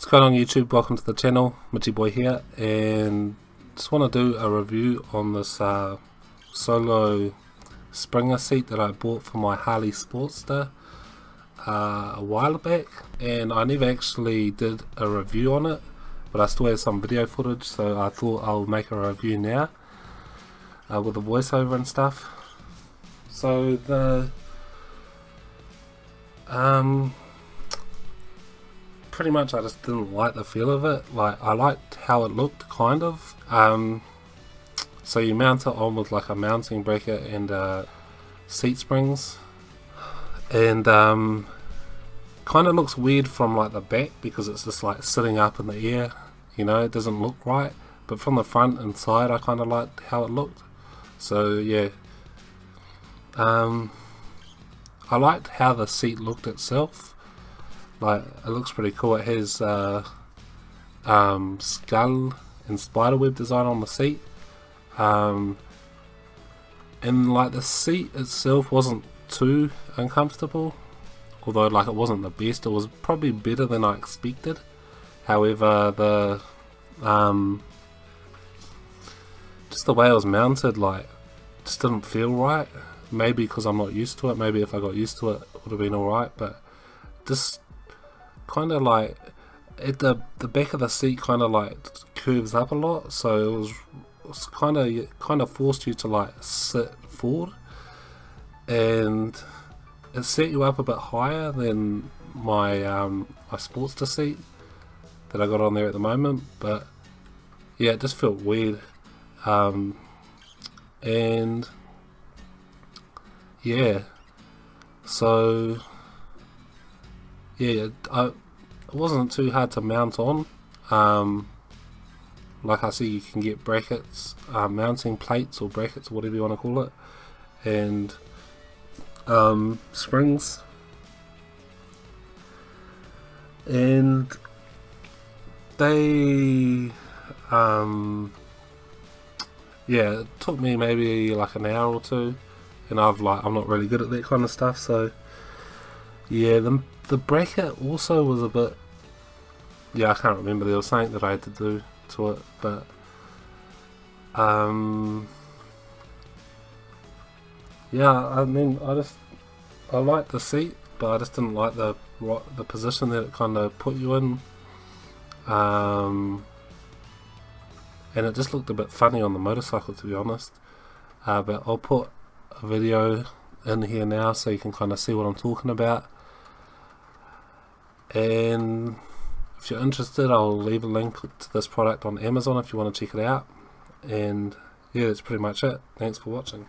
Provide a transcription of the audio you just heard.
What's going on YouTube? Welcome to the channel, Mitchy Boy here, and just want to do a review on this solo Springer seat that I bought for my Harley Sportster a while back, and I never actually did a review on it, but I still have some video footage, so I thought I'll make a review now with the voiceover and stuff. So the pretty much I just didn't like the feel of it. Like, I liked how it looked, kind of. So you mount it on with like a mounting bracket and seat springs, and kind of looks weird from like the back because it's just like sitting up in the air, you know, it doesn't look right. But from the front and side I kind of liked how it looked. So yeah, I liked how the seat looked itself. Like, it looks pretty cool. It has skull and spiderweb design on the seat, and like the seat itself wasn't too uncomfortable, although like it wasn't the best. It was probably better than I expected. However, the just the way it was mounted, like, just didn't feel right. Maybe because I'm not used to it. Maybe if I got used to it, it would have been alright. But just kind of like at the back of the seat kind of like curves up a lot, so it was kind of forced you to like sit forward, and it set you up a bit higher than my my Sportster seat that I got on there at the moment. But yeah, it just felt weird, and yeah, so yeah, it wasn't too hard to mount on. Like I see, you can get brackets, mounting plates or brackets or whatever you want to call it, and springs, and they yeah, it took me maybe like an hour or two, and I'm not really good at that kind of stuff. So yeah, the bracket also was a bit, yeah, I can't remember, there was something that I had to do to it, but yeah, I mean, I liked the seat, but I just didn't like the position that it kind of put you in, and it just looked a bit funny on the motorcycle, to be honest. But I'll put a video in here now so you can kind of see what I'm talking about. And if you're interested, I'll leave a link to this product on Amazon if you want to check it out. And yeah, that's pretty much it. Thanks for watching.